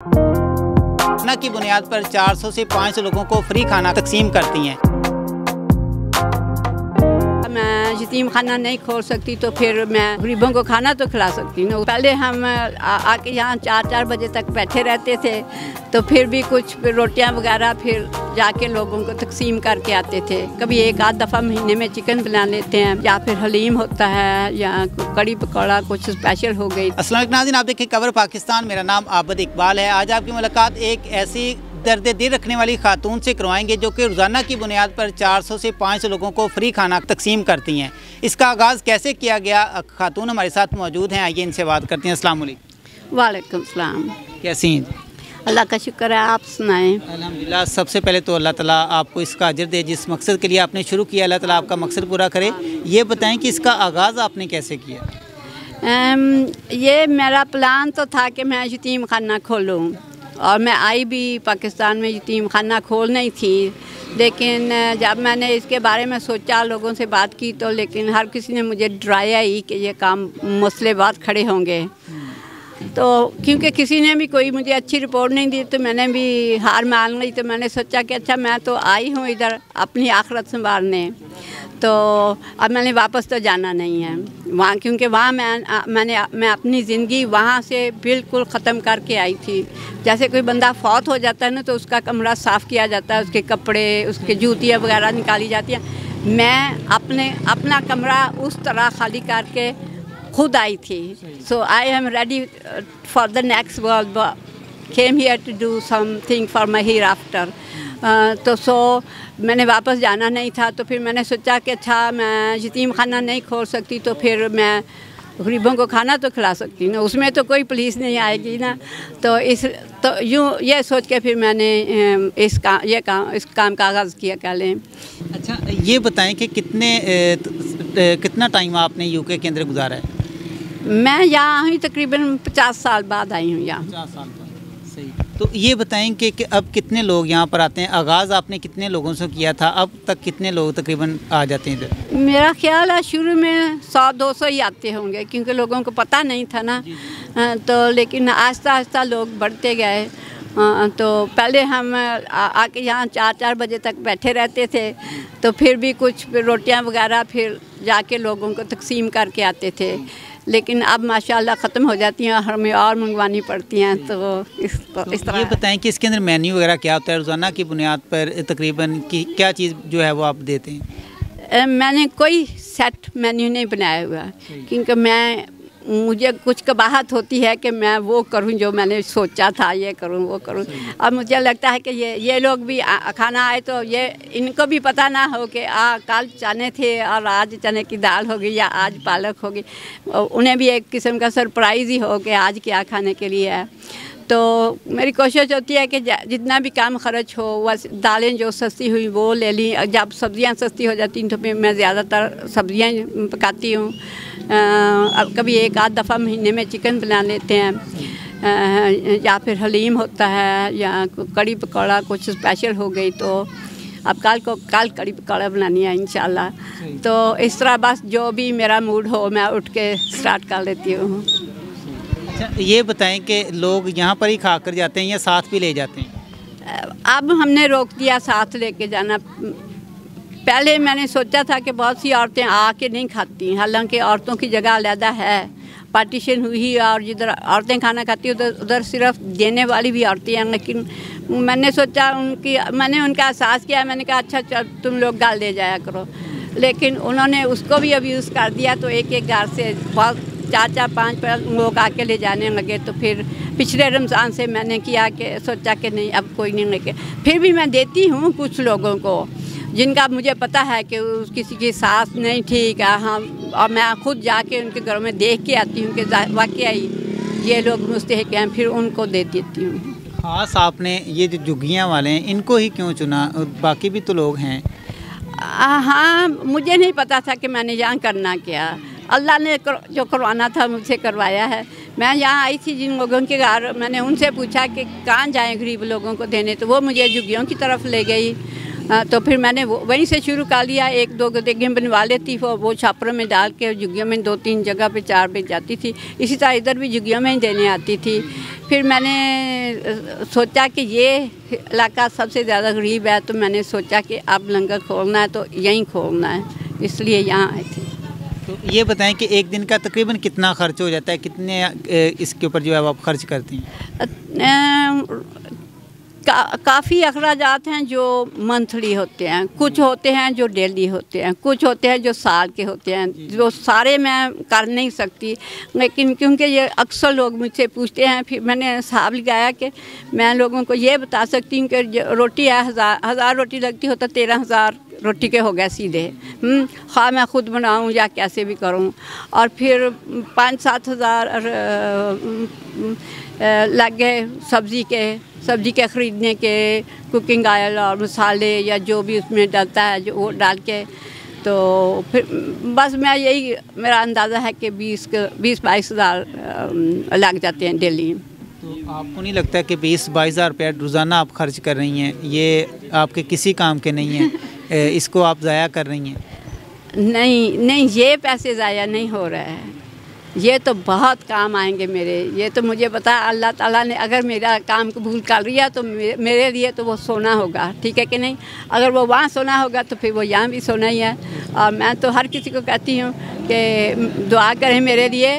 योजना की बुनियाद पर 400 से 500 लोगों को फ्री खाना तकसीम करती हैं। मैं यतीम खाना नहीं खोल सकती तो फिर मैं गरीबों को खाना तो खिला सकती हूँ। पहले हम आके यहाँ 4-4 बजे तक बैठे रहते थे, तो फिर भी कुछ रोटियाँ वगैरह फिर जाके लोगों को तकसीम करके आते थे। कभी एक आध दफ़ा महीने में चिकन बना लेते हैं, या फिर हलीम होता है, या कड़ी पकौड़ा कुछ स्पेशल हो गई। अस्सलाम वालेकुम नाज़रीन, आप देखिए खबर पाकिस्तान। मेरा नाम आबिद इकबाल है। आज आपकी मुलाकात एक ऐसी दर्द दिल रखने वाली खातून से करवाएंगे जो कि रोज़ाना की बुनियाद पर 400 से 500 लोगों को फ्री खाना तकसीम करती हैं। इसका आगाज़ कैसे किया गया, खातून हमारे साथ मौजूद हैं, आइए इनसे बात करते हैं। अस्सलाम वालेकुम। वालेकुम सलाम। कैसी हैं? अल्लाह का शुक्र है, आप सुनाएं। अल्हम्दुलिल्लाह। सबसे पहले तो अल्लाह ताला आपको इसका अजर दे, जिस मकसद के लिए आपने शुरू किया अल्लाह ताला आपका मकसद पूरा करे। ये बताएं कि इसका आगाज़ आपने कैसे किया? ये मेरा प्लान तो था कि मैं यतीम खाना खोलूँ, और मैं आई भी पाकिस्तान में यतीम खाना खोलनी ही थी, लेकिन जब मैंने इसके बारे में सोचा, लोगों से बात की, तो लेकिन हर किसी ने मुझे डराया ही कि ये काम मसले बहुत खड़े होंगे। तो क्योंकि किसी ने भी कोई मुझे अच्छी रिपोर्ट नहीं दी, तो मैंने भी हार मान ली। तो मैंने सोचा कि अच्छा, मैं तो आई हूँ इधर अपनी आखिरत संभालने, तो अब मैंने वापस तो जाना नहीं है वहाँ, क्योंकि वहाँ मैं अपनी ज़िंदगी वहाँ से बिल्कुल ख़त्म करके आई थी। जैसे कोई बंदा फौत हो जाता है ना, तो उसका कमरा साफ़ किया जाता है, उसके कपड़े, उसके जूतियाँ वगैरह निकाली जाती हैं। मैं अपना कमरा उस तरह खाली करके खुद आई थी। So I am ready for the next world, came here to do something for my hereafter. तो मैंने वापस जाना नहीं था, तो फिर मैंने सोचा कि अच्छा, मैं यतीम खाना नहीं खोल सकती तो फिर मैं गरीबों को खाना तो खिला सकती हूँ ना, उसमें तो कोई पुलिस नहीं आएगी ना। तो यूँ ये सोच के फिर मैंने इस काम का आगाज़ किया। कह लें। अच्छा, ये बताएं कि कितना टाइम आपने यूके के अंदर गुजारा है? मैं यहाँ आई तकरीबन 50 साल बाद आई हूँ यहाँ। 50 साल बाद। सही। तो ये बताएं कि अब कितने लोग यहाँ पर आते हैं? आगाज़ आपने कितने लोगों से किया था, अब तक कितने लोग तकरीबन आ जाते हैं इधर? मेरा ख्याल है शुरू में 100-200 ही आते होंगे, क्योंकि लोगों को पता नहीं था ना। तो लेकिन आहिस्ता आहिस्ता लोग बढ़ते गए। तो पहले हम आके यहाँ 4-4 बजे तक बैठे रहते थे, तो फिर भी कुछ रोटियाँ वगैरह फिर जाके लोगों को तकसीम करके आते थे। लेकिन अब माशाल्लाह ख़त्म हो जाती हैं, हमें और मंगवानी पड़ती हैं। तो इस तरह। ये बताएं कि इसके अंदर मेन्यू वगैरह क्या होता है? रोज़ाना की बुनियाद पर तकरीबन क्या चीज़ जो है वो आप देते हैं? मैंने कोई सेट मेन्यू नहीं बनाया हुआ, क्योंकि मुझे कुछ कबाहत होती है कि मैं वो करूं जो मैंने सोचा था, ये करूं वो करूं। अब मुझे लगता है कि ये लोग भी खाना आए तो ये इनको भी पता ना हो कि कल चने थे और आज चने की दाल होगी या आज पालक होगी। उन्हें भी एक किस्म का सरप्राइज़ ही हो कि आज क्या खाने के लिए है। तो मेरी कोशिश होती है कि जितना भी काम खर्च हो, बस दालें जो सस्ती हुई वो ले ली। जब सब्ज़ियाँ सस्ती हो जाती हैं तो फिर मैं ज़्यादातर सब्ज़ियाँ पकाती हूँ। अब कभी एक आध दफ़ा महीने में चिकन बना लेते हैं, या फिर हलीम होता है, या कड़ी पकौड़ा कुछ स्पेशल हो गई। तो अब कल कड़ी पकौड़ा बनानी है इंशाल्लाह। तो इस तरह बस जो भी मेरा मूड हो मैं उठ के स्टार्ट कर लेती हूँ। अच्छा, ये बताएं कि लोग यहाँ पर ही खा कर जाते हैं या साथ भी ले जाते हैं? अब हमने रोक दिया साथ लेके जाना। पहले मैंने सोचा था कि बहुत सी औरतें आके नहीं खाती, हालांकि औरतों की जगह अलग है, पार्टीशन हुई, और जिधर औरतें खाना खाती उधर सिर्फ देने वाली भी औरतें हैं। लेकिन मैंने सोचा मैंने उनका एहसास किया, मैंने कहा अच्छा चल तुम लोग डाल दे जाया करो। लेकिन उन्होंने उसको भी अब्यूज़ कर दिया, तो एक घर से बहुत 4-4, 5 लोग आके ले जाने लगे। तो फिर पिछले रमज़ान से मैंने किया कि सोचा कि नहीं अब कोई नहीं लेके, फिर भी मैं देती हूँ कुछ लोगों को जिनका मुझे पता है कि किसी की सांस नहीं ठीक है। हाँ, और मैं खुद जाके उनके घरों में देख के आती हूँ कि वाकई ये लोग मुस्तहिक हैं, फिर उनको दे देती हूँ। ख़ास आपने ये जो झुग्गियाँ वाले हैं इनको ही क्यों चुना? बाकी भी तो लोग हैं। हाँ, मुझे नहीं पता था कि मैंने यहाँ करना क्या। अल्लाह ने जो करवाना था मुझसे करवाया है। मैं यहाँ आई थी जिन लोगों के घर, मैंने उनसे पूछा कि कहाँ जाएँ गरीब लोगों को देने, तो वो मुझे झुग्गियों की तरफ ले गई। तो फिर मैंने वहीं से शुरू कर लिया। 1-2 गदेगियाँ बनवा लेती, वो छापरों में डाल के झुग्गियों में 2-3 जगह पे 4 बेच जाती थी। इसी तरह इधर भी झुग्गियों में ही देने आती थी, फिर मैंने सोचा कि ये इलाका सबसे ज़्यादा गरीब है, तो मैंने सोचा कि अब लंगर खोलना है तो यहीं खोलना है, इसलिए यहाँ आए थे। तो ये बताएं कि एक दिन का तकरीबन कितना खर्च हो जाता है, कितने इसके ऊपर जो है आप खर्च करती हैं? काफ़ी अखराजात हैं जो मंथली होते हैं, कुछ होते हैं जो डेली होते हैं, कुछ होते हैं जो साल के होते हैं, जो सारे मैं कर नहीं सकती, लेकिन क्योंकि ये अक्सर लोग मुझसे पूछते हैं, फिर मैंने हिसाब लगाया कि मैं लोगों को ये बता सकती हूँ कि रोटी है, हज़ार रोटी लगती हो तो 13,000 रोटी के हो गए सीधे। ख़्वाह मैं ख़ुद बनाऊँ या कैसे भी करूँ, और फिर 5-7 हज़ार लग गए सब्ज़ी के ख़रीदने के, कुकिंग ऑयल और मसाले या जो भी उसमें डलता है जो वो डाल के, तो फिर बस मैं यही मेरा अंदाज़ा है कि 20-22 हज़ार लग जाते हैं डेली। तो आपको नहीं लगता कि 20-22 हज़ार रुपया रोज़ाना आप खर्च कर रही हैं, ये आपके किसी काम के नहीं हैं, इसको आप ज़ाया कर रही हैं? नहीं, ये पैसे ज़ाया नहीं हो रहे हैं, ये तो बहुत काम आएंगे मेरे। ये तो मुझे पता है अल्लाह ताला ने अगर मेरा काम कबूल कर लिया तो मेरे लिए तो वो सोना होगा, ठीक है कि नहीं? अगर वो वहाँ सोना होगा तो फिर वो यहाँ भी सोना ही है। और मैं तो हर किसी को कहती हूँ कि दुआ करें मेरे लिए।